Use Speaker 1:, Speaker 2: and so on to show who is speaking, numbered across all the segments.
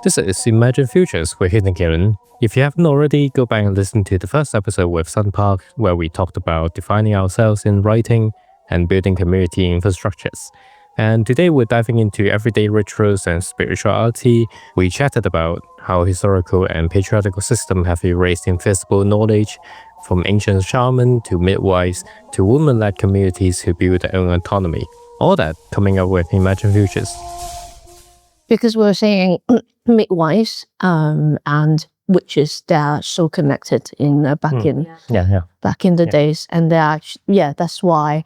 Speaker 1: This is Imagine Futures with Hidden Karen. If you haven't already, go back and listen to the first episode with Sun Park, where we talked about defining ourselves in writing and building community infrastructures. And today we're diving into everyday rituals and spirituality. We chatted about how historical and patriarchal systems have erased invisible knowledge, from ancient shamans to midwives to women-led communities who build their own autonomy. All that coming up with Imagine Futures.
Speaker 2: Because we're saying midwives and witches, they are so connected in back in the days, and they are that's why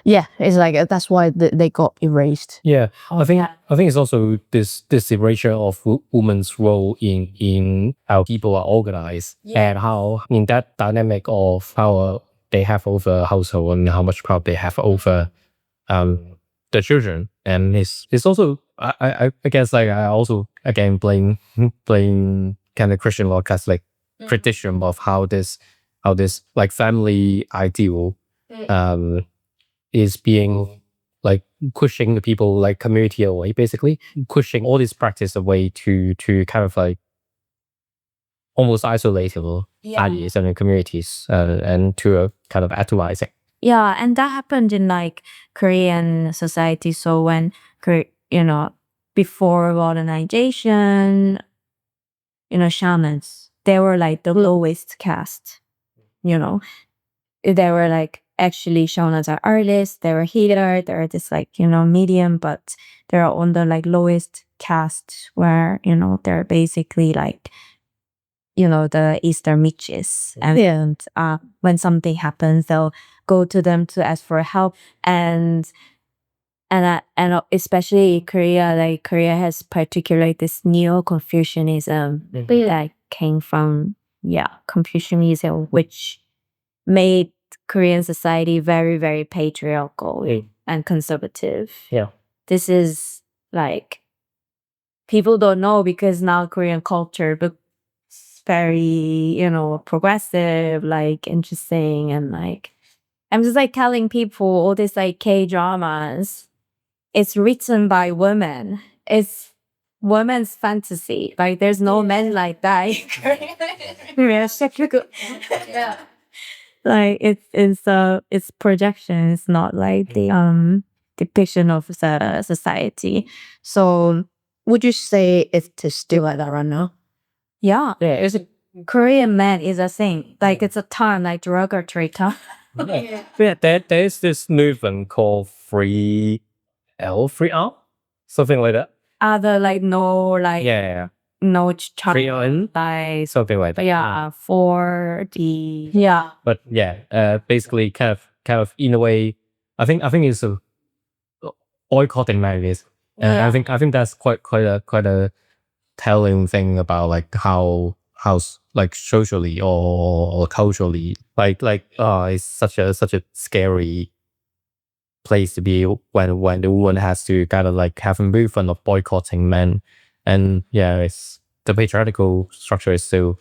Speaker 2: it's like that's why they got erased.
Speaker 1: I think it's also this erasure of women's role in how people are organized and how in that dynamic of power they have over household and how much power they have over the children. And it's also I guess like I also again blame kind of Christian or Catholic tradition of how this like family ideal is being like pushing the people like community away, basically pushing all this practice away to kind of like almost isolatable ideas and communities and to a kind of atomizing.
Speaker 3: Yeah, and that happened in like Korean society. So when before modernization, shamans, they were like the lowest caste. They were like actually shown as artists. They were healer. They're this like medium, but they're on the like lowest caste where they're basically like the Eastern witches, and when something happens, they'll go to them to ask for help, and especially Korea, like Korea has particularly this neo-Confucianism that came from Confucianism, which made Korean society very, very patriarchal and conservative. This is like people don't know because now Korean culture but very progressive, like interesting, and like I'm just like telling people all this like K-dramas, it's written by women, it's women's fantasy, like there's no men like that. Like it's projection, it's not like the depiction of the society. So
Speaker 2: Would you say it's still like that right now?
Speaker 3: It's a Korean man is a thing. Like it's a term, like derogatory term.
Speaker 1: There is this movement called free R, something like that.
Speaker 3: Other like no like no
Speaker 1: Free on,
Speaker 3: like
Speaker 1: something like that.
Speaker 3: For the
Speaker 1: But basically kind of in a way, I think it's a boycotting marriages, and I think that's quite a telling thing about like how like socially or culturally like it's such a scary place to be when the woman has to kind of like have a movement of boycotting men, and it's the patriarchal structure is so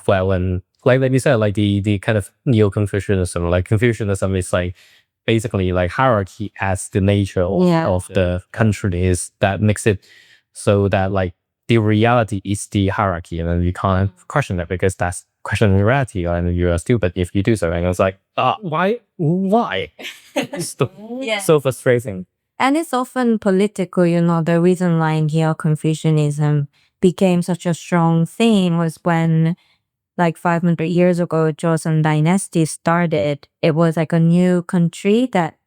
Speaker 1: well, and like you said, like the kind of neo-Confucianism, like Confucianism is like basically like hierarchy as the nature of the country is that makes it so that like the reality is the hierarchy, and then you can't question it because that's questioning reality, and you are stupid if you do so. And I was like, why? It's so frustrating.
Speaker 3: And it's often political, the reason why here Confucianism became such a strong thing was when like 500 years ago, Joseon Dynasty started. It was like a new country that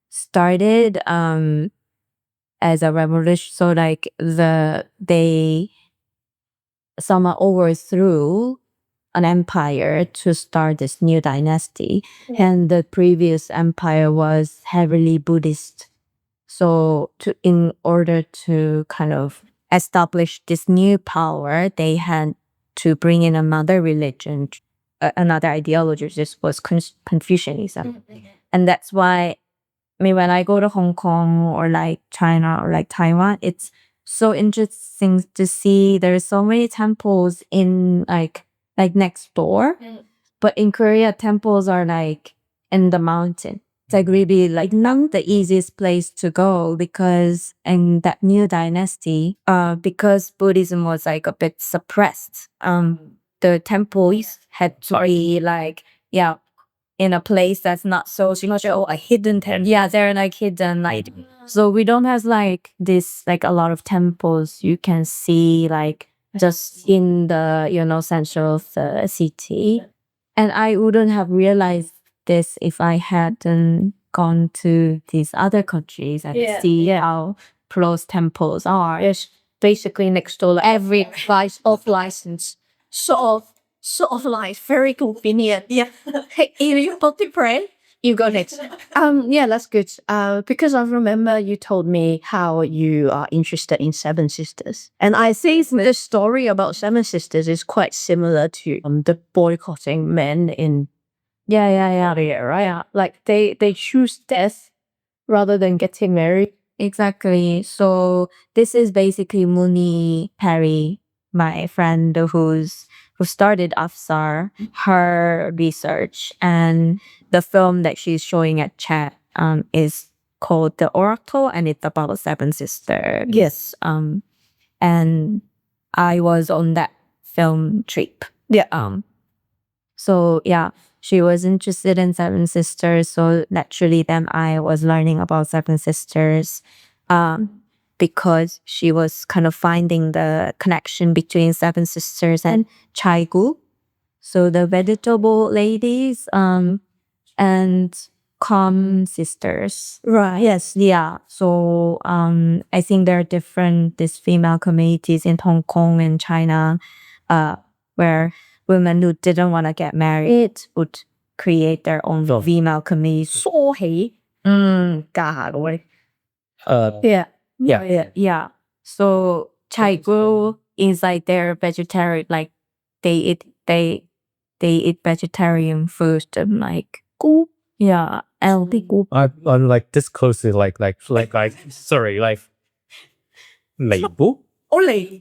Speaker 3: started as a revolution. So like they somehow overthrew an empire to start this new dynasty, and the previous empire was heavily Buddhist. So in order to kind of establish this new power, they had to bring in another religion, another ideology. This was Confucianism, and that's why. I mean, when I go to Hong Kong or like China or like Taiwan, it's so interesting to see there's so many temples in like next door. But in Korea, temples are like in the mountain. it's like really like not the easiest place to go, because in that new dynasty, because Buddhism was like a bit suppressed, the temples had to be like, in a place that's not so a hidden temple. Yeah, they're like hidden, like, so we don't have like this, like a lot of temples you can see like just in the center of the city. And I wouldn't have realized this if I hadn't gone to these other countries and see how close temples are.
Speaker 2: Yes, basically next door, like every place of license, sort of like very convenient. Yeah. Hey, if you want to pray, you got it. Yeah, that's good. Because I remember you told me how you are interested in Seven Sisters, and I think the story about Seven Sisters is quite similar to the boycotting men in area, right? Like they choose death rather than getting married.
Speaker 3: Exactly. So this is basically Mooney Perry, my friend who started AFSAR, her research, and the film that she's showing at chat is called The Oracle, and it's about 7 sisters.
Speaker 2: Yes.
Speaker 3: And I was on that film trip.
Speaker 2: Yeah.
Speaker 3: So yeah, she was interested in 7 sisters. So naturally then I was learning about 7 sisters, because she was kind of finding the connection between 7 sisters and Caigu. So the vegetable ladies, and Comb Sisters.
Speaker 2: Right.
Speaker 3: Yes. Yeah. So I think there are different these female communities in Hong Kong and China, where women who didn't want to get married would create their own female community.
Speaker 2: So he.
Speaker 3: Yeah. So Caigu is like they're vegetarian, like they eat vegetarian food, and like and
Speaker 1: I'm like this close to like sorry, like 尼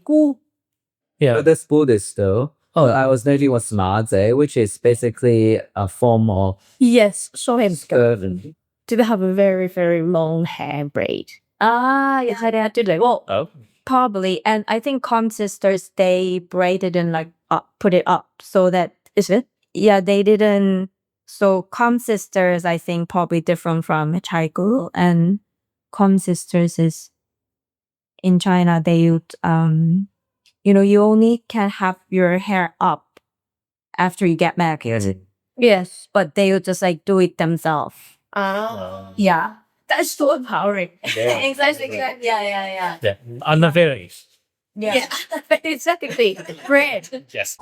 Speaker 1: 姑. Yeah.
Speaker 4: But that's Buddhist though. Oh, I was noting what's andthe, which is basically a form of
Speaker 2: Yes, so him.
Speaker 4: servant.
Speaker 2: Do they have a very, very long hair braid?
Speaker 3: yeah,
Speaker 2: Do they? Well,
Speaker 1: Oh.
Speaker 3: probably. And I think Comb Sisters, they braided and like put it up so that,
Speaker 2: is it?
Speaker 3: yeah, they didn't. So Comb Sisters, I think, probably different from Caigu. And Comb Sisters is in China, they would, you only can have your hair up after you get married.
Speaker 2: Yes.
Speaker 3: But they would just like do it themselves. Yeah.
Speaker 2: That's so empowering.
Speaker 1: Yeah.
Speaker 3: Exactly. Yeah.
Speaker 1: Yeah. Unavailable.
Speaker 3: Yeah.
Speaker 2: Exactly. Great.
Speaker 1: Yes.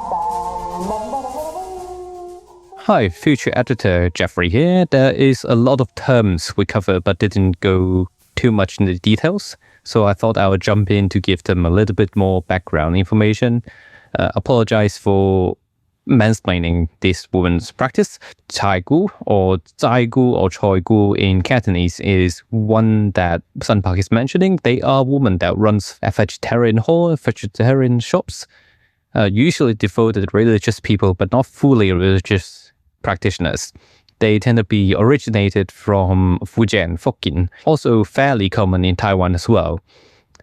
Speaker 5: Hi, future editor Jeffrey here. There is a lot of terms we covered but didn't go too much into the details, so I thought I would jump in to give them a little bit more background information. Apologize for mansplaining this woman's practice. Caigu or Caigu or Caigu in Cantonese is one that Sun Park is mentioning. They are women that runs a vegetarian hall, vegetarian shops, usually devoted religious people, but not fully religious practitioners. They tend to be originated from Fujian, Fukien, also fairly common in Taiwan as well.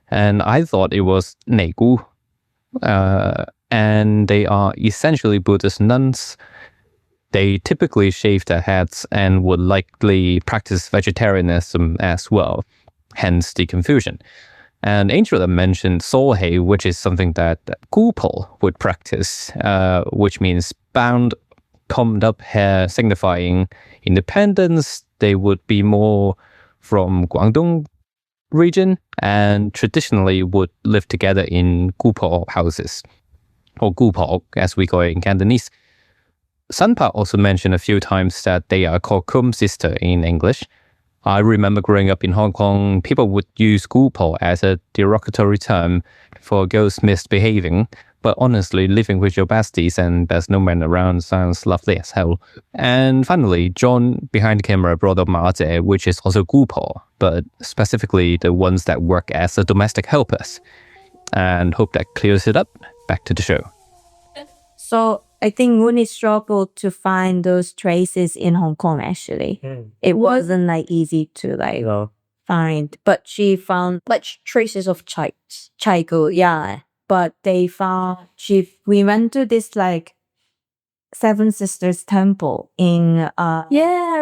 Speaker 5: And I thought it was Neigu. And they are essentially Buddhist nuns. They typically shave their heads and would likely practice vegetarianism as well, hence the confusion. And Angela mentioned Solhei, which is something that Gupal would practice, which means bound, combed up hair signifying independence. They would be more from Guangdong region and traditionally would live together in Gupal houses, or Gupal as we call it in Cantonese. Sanpa also mentioned a few times that they are called Comb Sister in English. I remember growing up in Hong Kong, people would use Gupal as a derogatory term for girls misbehaving. But honestly, living with your besties and there's no man around sounds lovely as hell. And finally, John behind the camera brought up andthe, which is also Gupal, but specifically the ones that work as the domestic helpers. And hope that clears it up. Back to the show.
Speaker 3: So I think Mooney struggled to find those traces in Hong Kong, actually. It wasn't like easy to like find, but she found
Speaker 2: Like traces of
Speaker 3: Caigu, yeah. But they found, we went to this like Seven Sisters temple in,
Speaker 2: I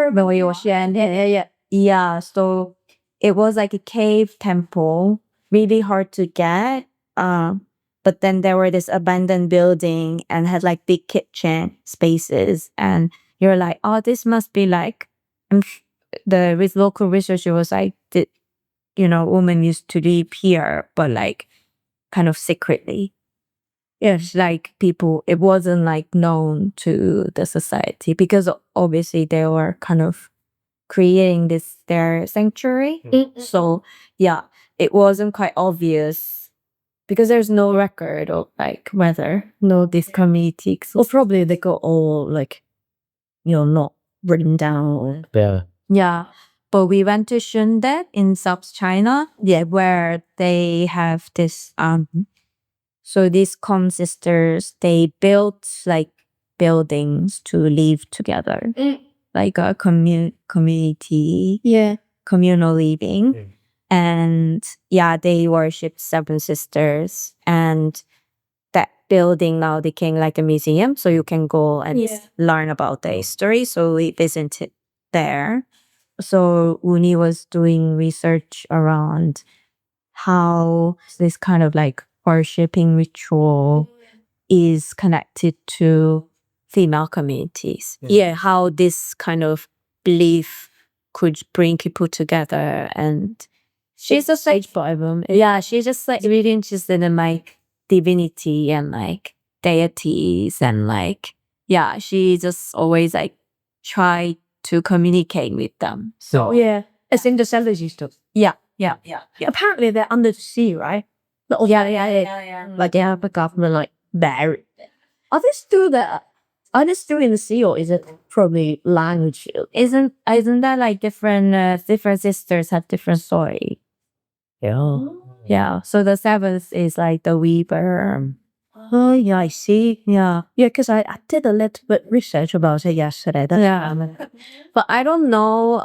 Speaker 2: remember you were sharing. Yeah.
Speaker 3: yeah, so it was like a cave temple, really hard to get. But then there were this abandoned building and had like big kitchen spaces, and you're like, oh, this must be like, the local researcher was like, women used to live here, but like kind of secretly. Yes, like people, it wasn't like known to the society because obviously they were kind of creating their sanctuary. So yeah, it wasn't quite obvious because there's no record of like whether this community exists.
Speaker 2: Or probably they got all like, not written down.
Speaker 3: Yeah. But we went to Shunde in South China, where they have this so these Comb Sisters, they built like buildings to live together. Like a community, communal living. And they worshipped Seven Sisters, and that building now became like a museum, so you can go and learn about the history. So we visited there. So Uni was doing research around how this kind of like worshipping ritual is connected to female communities. How this kind of belief could bring people together. And she's just like, she's just like really interested in like divinity and like deities and like, she just always like try to communicate with them. So
Speaker 2: It's in the 70s stuff.
Speaker 3: Yeah.
Speaker 2: Apparently they're under the sea, right?
Speaker 3: Like
Speaker 2: Like they have a government like buried. Are they still there? Are they still in the sea, or is it probably language?
Speaker 3: Isn't that like different sisters have different story? Yeah. So the seventh is like the weaver.
Speaker 2: Oh yeah, I see.
Speaker 3: Yeah.
Speaker 2: Because I did a little bit research about it yesterday.
Speaker 3: But I don't know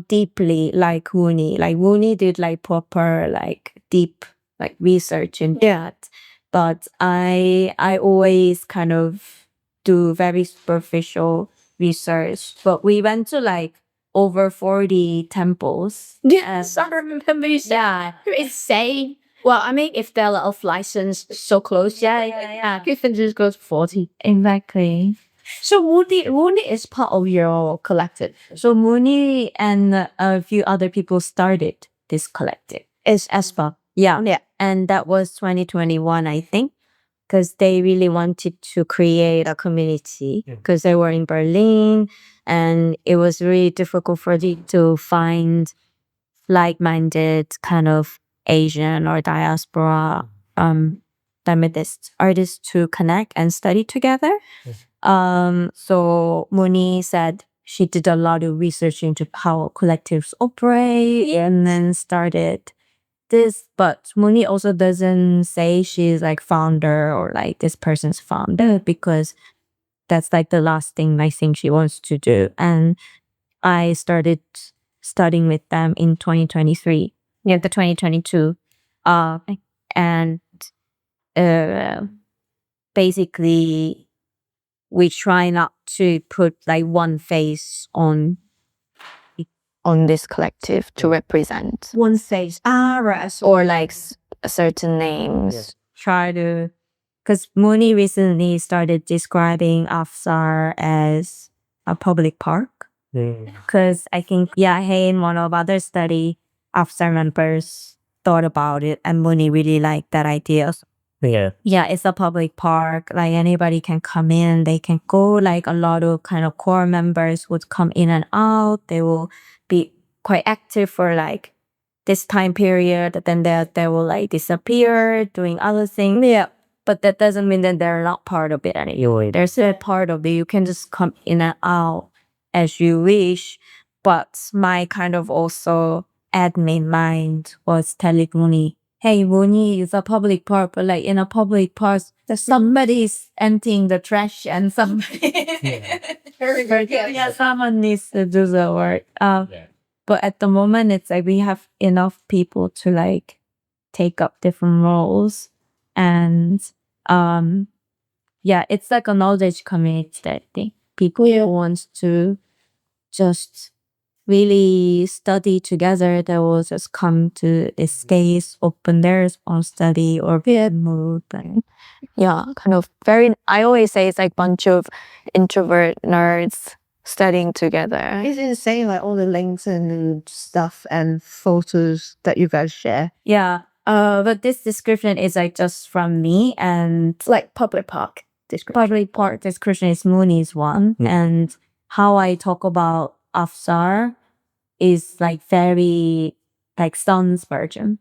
Speaker 3: deeply like Wooney. Like Wooney did like proper like deep like research in that. But I always kind of do very superficial research. But we went to like over 40 temples.
Speaker 2: Yes, I remember you saying.
Speaker 3: Yeah.
Speaker 2: You're insane. Well, I mean, if they're of license so close, you can just go to 40.
Speaker 3: Exactly.
Speaker 2: So Mooney is part of your collective.
Speaker 3: So Mooney and a few other people started this collective.
Speaker 2: It's AFSAR.
Speaker 3: Yeah. And that was 2021, I think, because they really wanted to create a community because they were in Berlin and it was really difficult for them to find like-minded kind of Asian or diaspora artists to connect and study together. So Mooney said she did a lot of research into how collectives operate and then started this. But Mooney also doesn't say she's like founder or like this person's founder because that's like the last thing I think she wants to do. And I started studying with them in 2023. The 2022. And basically we try not to put like one face on this collective to represent
Speaker 2: One says RS
Speaker 3: or like certain names. Try to, because Mooney recently started describing AFSAR as a public park. Because I think, in one of other study, AFSAR members thought about it and Mooney really liked that idea. It's a public park. Like anybody can come in, they can go. Like a lot of kind of core members would come in and out. They will be quite active for like this time period. Then they will like disappear doing other things. But that doesn't mean that they're not part of it anymore. They're still part of it. You can just come in and out as you wish. But my kind of also admin mind was telling Mooney, hey, Wuni is a public park, but like in a public park, somebody's emptying the trash and somebody, someone needs to do the work. But at the moment, it's like we have enough people to like take up different roles, and it's like a knowledge community that I think people who want to just really study together, they will just come to this space, open their own study or move. And
Speaker 2: kind of very, I always say it's like bunch of introvert nerds studying together. It's insane, like all the links and stuff and photos that you guys share.
Speaker 3: Yeah. But this description is like just from me, and
Speaker 2: like public park description.
Speaker 3: Public park description is Mooney's one. And how I talk about AFSAR is like very like Sun's version.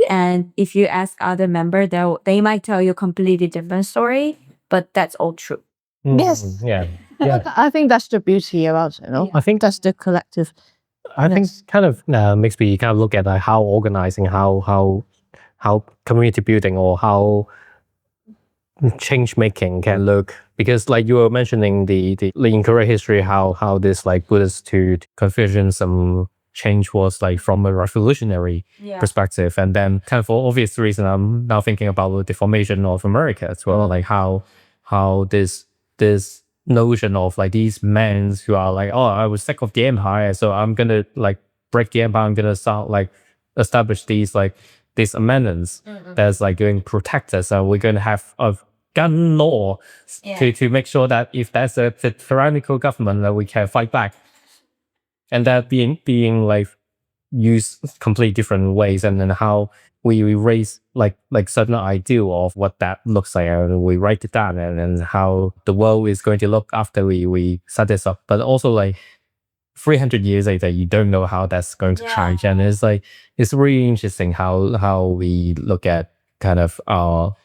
Speaker 3: And if you ask other members, they might tell you a completely different story, but that's all true.
Speaker 2: Yes.
Speaker 1: Yeah.
Speaker 2: I think that's the beauty about it, no?
Speaker 1: I think
Speaker 2: that's the collective.
Speaker 1: I think kind of makes me kind of look at like how organizing, how community building, or how change making can look. Because like you were mentioning the in Korean history, how this like Buddhist to Confucianism change was like from a revolutionary perspective, and then kind of for obvious reason, I'm now thinking about the formation of America as well, like how this notion of like these men who are like, oh, I was sick of the empire, so I'm gonna like break the empire, I'm gonna start like establish these amendments that's like going to protect us, and we're gonna have a gun law to make sure that if there's a tyrannical government that we can fight back. And that being like used completely different ways, and then how we raise like certain ideal of what that looks like, and we write it down, and then how the world is going to look after we set this up. But also like 300 years later, you don't know how that's going to change, and it's like it's really interesting how we look at kind of our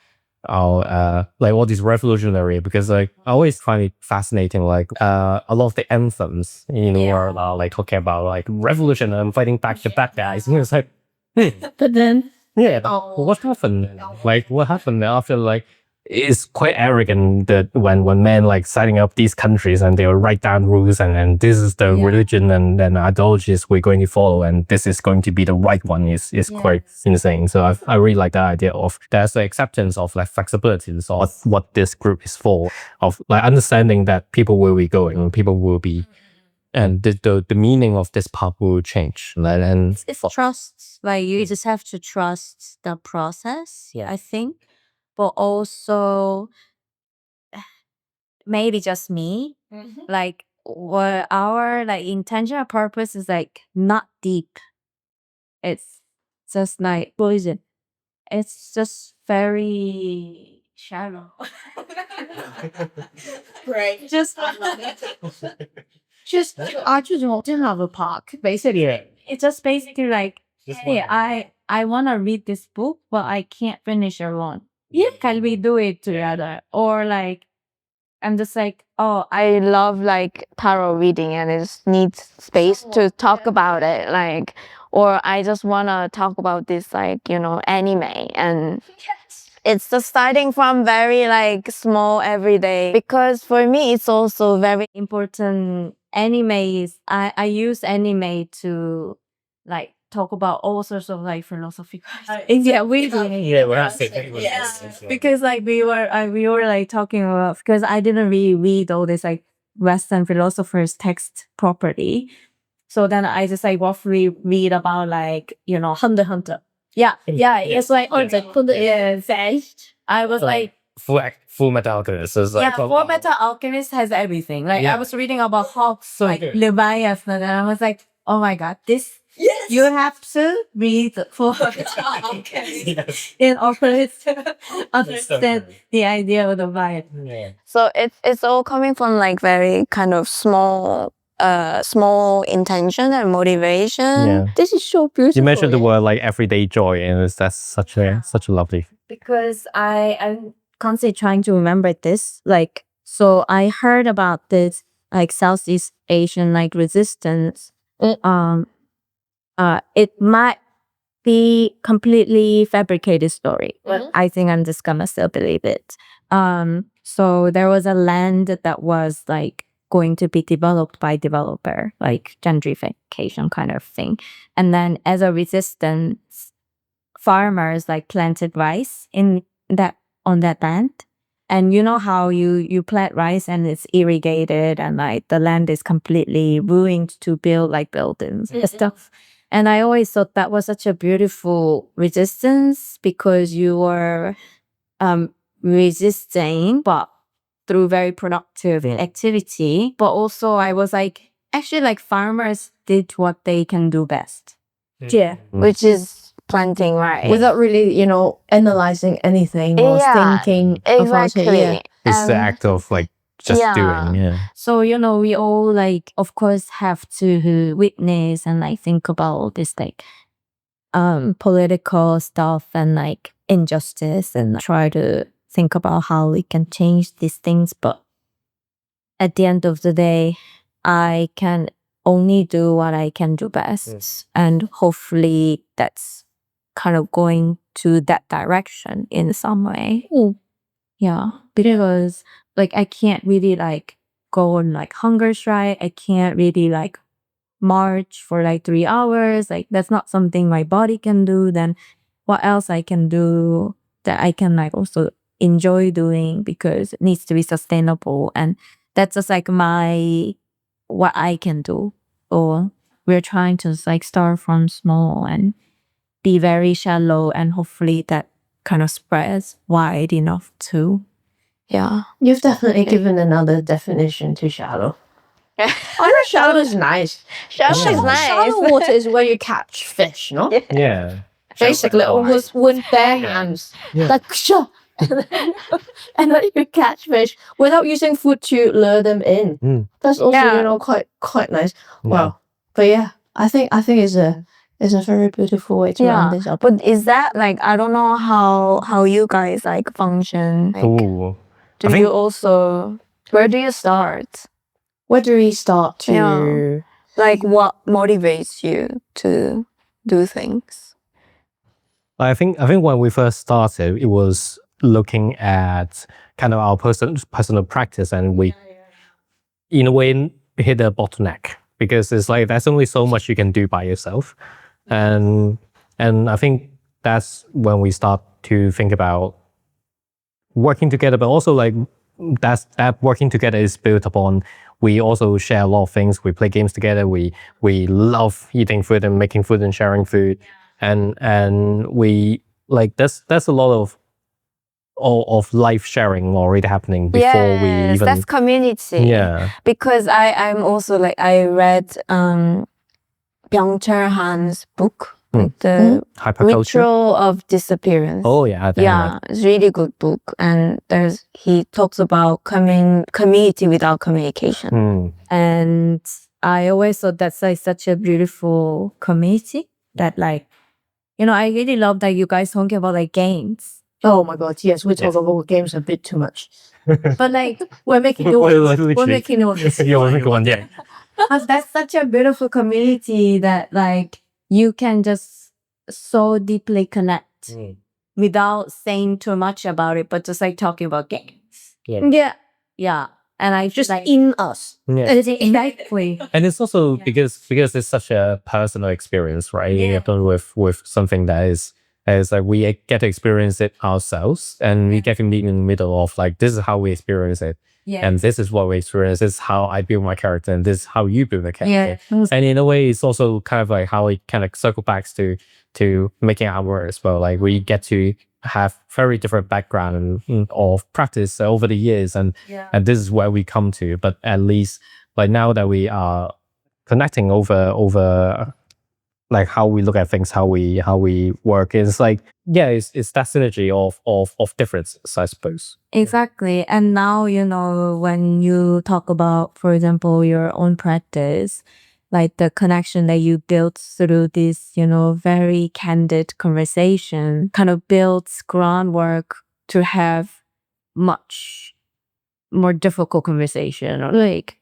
Speaker 1: like all these revolutionary, because like I always find it fascinating, like a lot of the anthems in the world are like talking about like revolution and fighting back the bad guys. And it's like,
Speaker 2: But then
Speaker 1: what happened? Like what happened after like it's quite arrogant that when men like setting up these countries and they will write down rules and this is the religion and ideologies we're going to follow, and this is going to be the right one is quite insane. So I really like that idea of there's the acceptance of like flexibilities of what this group is for, of like understanding that people will be going, people will be, and the meaning of this path will change. And
Speaker 3: it's trust. Like you just have to trust the process. I think. But also, maybe just me, like what our like intentional purpose is like not deep. It's just like poison. It's just very shallow.
Speaker 2: right.
Speaker 3: Just
Speaker 2: I just want to have a park, basically.
Speaker 3: it's just basically like, hey, I want to read this book, but I can't finish it alone. Can we do it together? Or like, I'm just like, oh,
Speaker 2: I love like tarot reading and it needs space to talk about it. Like, or I just want to talk about this, like, you know, anime. And it's just starting from very like small everyday, because for me, it's also very
Speaker 3: important. Anime is, I use anime to like talk about all sorts of like philosophical we do.
Speaker 1: we're asking.
Speaker 3: Because like we were like talking about, because I didn't really read all this like Western philosophers text properly, so then I just like roughly read about like, you know, Hunter. It's like I was like
Speaker 1: Full Metal Alchemist is like
Speaker 3: Full Metal Alchemist has everything. Like I was reading about Hawks, like Leviathan, and I was like, oh my god, this you have to read Full Metal Alchemist in order to understand the idea of the Leviathan.
Speaker 2: So it's all coming from like very kind of small intention and motivation. This is so beautiful.
Speaker 1: You mentioned the word like everyday joy, and that's such a lovely.
Speaker 3: Because I'm constantly trying to remember this. Like, so I heard about this like Southeast Asian like resistance. It might the completely fabricated story. I think I'm just gonna still believe it. So there was a land that was like going to be developed by developer, like gentrification kind of thing. And then as a resistance, farmers like planted rice on that land. And you know how you plant rice and it's irrigated and like the land is completely ruined to build like buildings and stuff. And I always thought that was such a beautiful resistance because you were resisting, but through very productive activity. But also I was like, actually like farmers did what they can do best. Yeah. Which is planting rice.
Speaker 2: Without really, analyzing anything or thinking about it. Yeah.
Speaker 1: It's the act of like just doing. Yeah.
Speaker 3: So, we all like, of course, have to witness and like think about all this like political stuff and like injustice and try to think about how we can change these things. But at the end of the day, I can only do what I can do best. And hopefully that's kind of going to that direction in some way. Yeah. Because like I can't really like go on like hunger strike. I can't really like march for like 3 hours. Like that's not something my body can do. Then what else I can do that I can like also enjoy doing because it needs to be sustainable. And that's just like what I can do. Or we're trying to like start from small and be very shallow, and hopefully that kind of spreads wide enough too. Yeah.
Speaker 2: You've definitely given another definition to shallow. I know shallow is nice.
Speaker 3: Shallow is nice.
Speaker 2: Shallow water is where you catch fish, no?
Speaker 1: Yeah.
Speaker 2: Basically, almost with bare hands. Like, sure. And then you catch fish without using food to lure them in. That's also, quite nice. Wow. But yeah, I think it's a very beautiful way to round this up.
Speaker 3: But is that like, I don't know how you guys like function. Like, you also, where do you start?
Speaker 2: Where do we start to
Speaker 3: like what motivates you to do things?
Speaker 1: I think when we first started, it was looking at kind of our personal practice, and we in a way hit a bottleneck because it's like there's only so much you can do by yourself. And I think that's when we start to think about working together, but also like that working together is built upon we also share a lot of things. We play games together. We love eating food and making food and sharing food, and we like there's a lot of life sharing already happening before we even.
Speaker 3: That's community.
Speaker 1: Yeah.
Speaker 3: Because I'm also like I read Byung-Chul Han's book, like the Ritual of Disappearance.
Speaker 1: Oh yeah,
Speaker 3: it's a really good book, and he talks about community without communication, and I always thought that's like such a beautiful community that like, I really love that you guys talking about like games.
Speaker 2: Oh my god, yes, we talk about games a bit too much.
Speaker 3: But like
Speaker 2: we're making it
Speaker 1: yeah.
Speaker 3: But that's such a beautiful community that like you can just so deeply connect without saying too much about it, but just like talking about games. Yeah. And I
Speaker 2: just
Speaker 3: like,
Speaker 2: in us.
Speaker 1: Yeah.
Speaker 3: Exactly.
Speaker 1: And it's also because it's such a personal experience, right?
Speaker 3: Yeah.
Speaker 1: With something that is like we get to experience it ourselves, and we get to meet in the middle of like this is how we experience it.
Speaker 3: Yeah.
Speaker 1: And this is what we experience. This is how I build my character, and this is how you build a character.
Speaker 3: Yeah.
Speaker 1: And in a way, it's also kind of like how it kind of circle back to making our work as well. Like we get to have very different background of practice over the years, and this is where we come to. But at least like now that we are connecting over like how we look at things, how we work, it's like it's that synergy of differences, I suppose.
Speaker 3: Exactly. And now, when you talk about, for example, your own practice, like the connection that you built through this, very candid conversation kind of builds groundwork to have much more difficult conversation, or like,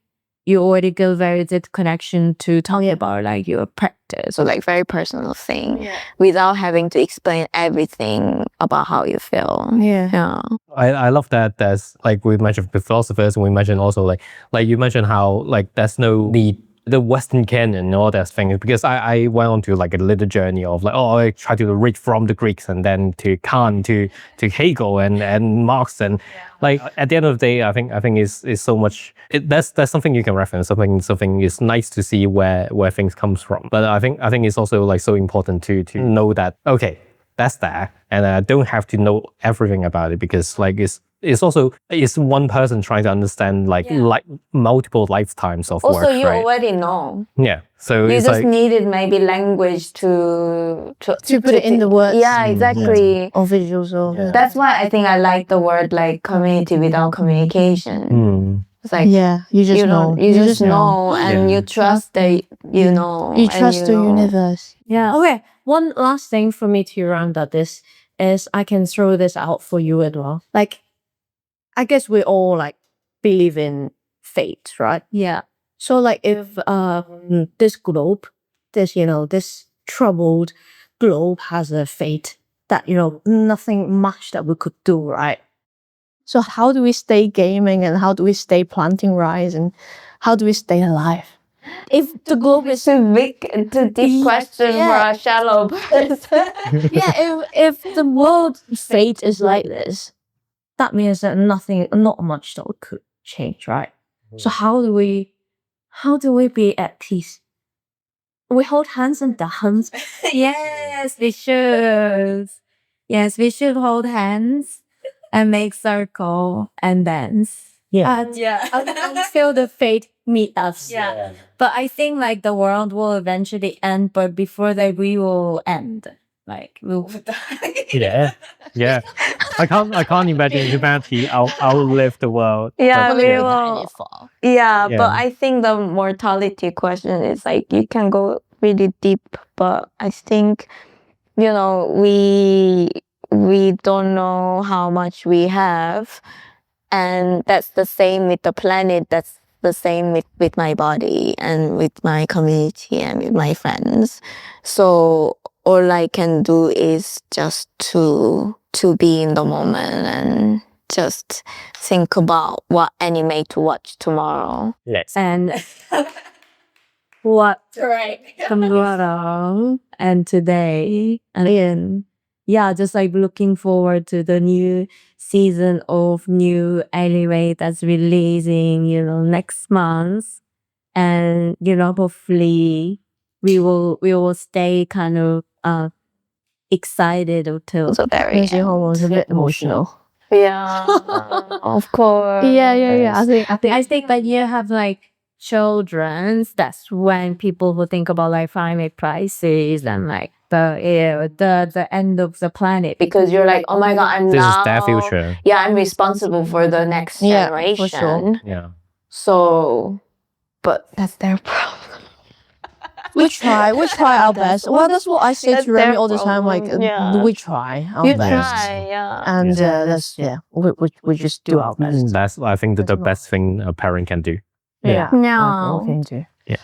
Speaker 3: you already get very good connection to talking about like your practice or like very personal thing without having to explain everything about how you feel. Yeah.
Speaker 1: I love that there's like we mentioned philosophers, and we mentioned also like you mentioned how like there's no need the Western canon and all that things, because I went on to like a little journey of like I try to read from the Greeks and then to Kant to Hegel and Marx, and like at the end of the day I think is so much that's something you can reference, something is nice to see where things comes from. But I think it's also like so important to know that okay, that's there, and I don't have to know everything about it, because like it's also one person trying to understand like multiple lifetimes of
Speaker 3: also
Speaker 1: work.
Speaker 3: you
Speaker 1: right?
Speaker 3: already know.
Speaker 1: Yeah, so
Speaker 3: you
Speaker 1: it's
Speaker 3: just
Speaker 1: like
Speaker 3: needed maybe language to
Speaker 2: put it in the words.
Speaker 3: Yeah, exactly.
Speaker 2: Or visuals or
Speaker 3: That's why I think I like the word like community without communication. It's like
Speaker 2: you just know.
Speaker 3: You just know, and you trust that you know.
Speaker 2: You trust the universe.
Speaker 6: Yeah. Okay. One last thing for me to round up this is I can throw this out for you as well. Like, I guess we all like believe in fate, right?
Speaker 3: Yeah.
Speaker 6: So like if this globe, this troubled globe has a fate that, nothing much that we could do, right?
Speaker 2: So how do we stay gaming, and how do we stay planting rice, and how do we stay alive?
Speaker 3: If the globe is too big and too deep question for a shallow person.
Speaker 6: If the world's fate is like this, that means that not much that could change, right? So how do we be at peace? We hold hands and dance.
Speaker 3: Yes, we should. Yes, we should hold hands and make circle and dance.
Speaker 6: Until the fate meet us.
Speaker 3: Yeah. But I think like the world will eventually end, but before that we will end. Like we'll die.
Speaker 1: yeah. I can't imagine humanity outlive the world.
Speaker 3: Yeah,
Speaker 1: but,
Speaker 3: we will. Yeah, but I think the mortality question is like you can go really deep, but I think we don't know how much we have, and that's the same with the planet. That's the same with my body and with my community and with my friends. So all I can do is just to be in the moment and just think about what anime to watch tomorrow.
Speaker 1: Yes.
Speaker 3: And what tomorrow and today. And just like looking forward to the new season of new anime that's releasing, next month. And, hopefully we will stay kind of excited until the very
Speaker 2: Makes you almost a bit emotional.
Speaker 3: Yeah, of course.
Speaker 2: Yeah.
Speaker 3: I think that you have like children. That's when people will think about like climate crisis and like the end of the planet, because you're like, oh my god,
Speaker 1: this is their future.
Speaker 3: Yeah, I'm responsible for the next generation.
Speaker 2: For sure.
Speaker 1: Yeah.
Speaker 3: So, but that's their problem.
Speaker 2: We try our best. Well, that's what I say
Speaker 3: That's
Speaker 2: to Remy
Speaker 3: their
Speaker 2: all the time. Like,
Speaker 3: problem.
Speaker 2: we try our
Speaker 3: You
Speaker 2: best.
Speaker 3: try, yeah.
Speaker 2: And we just do our best.
Speaker 1: That's I think the best thing a parent can do.
Speaker 2: Yeah.
Speaker 3: No.
Speaker 2: Okay, too.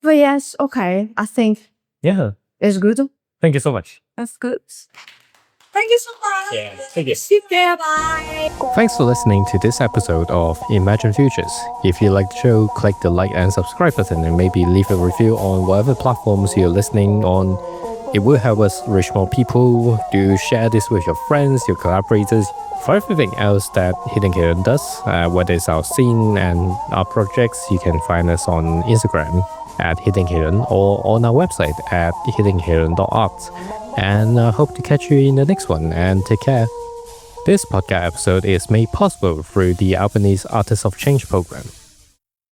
Speaker 6: But yes, okay. I think
Speaker 1: Yeah.
Speaker 6: it's good.
Speaker 1: Thank you so much.
Speaker 3: That's good.
Speaker 6: Thank you so much.
Speaker 1: Yeah. Thank you.
Speaker 6: Yeah, bye.
Speaker 1: Thanks for listening to this episode of Imagine Futures. If you like the show, click the like and subscribe button, and maybe leave a review on whatever platforms you're listening on. It will help us reach more people. Do share this with your friends, your collaborators. For everything else that Hidden Heron does, whether it's our scene and our projects, you can find us on Instagram at Hidden Heron or on our website at hiddenheron.art. And I hope to catch you in the next one, and take care. This podcast episode is made possible through the Albany's Artists of Change program.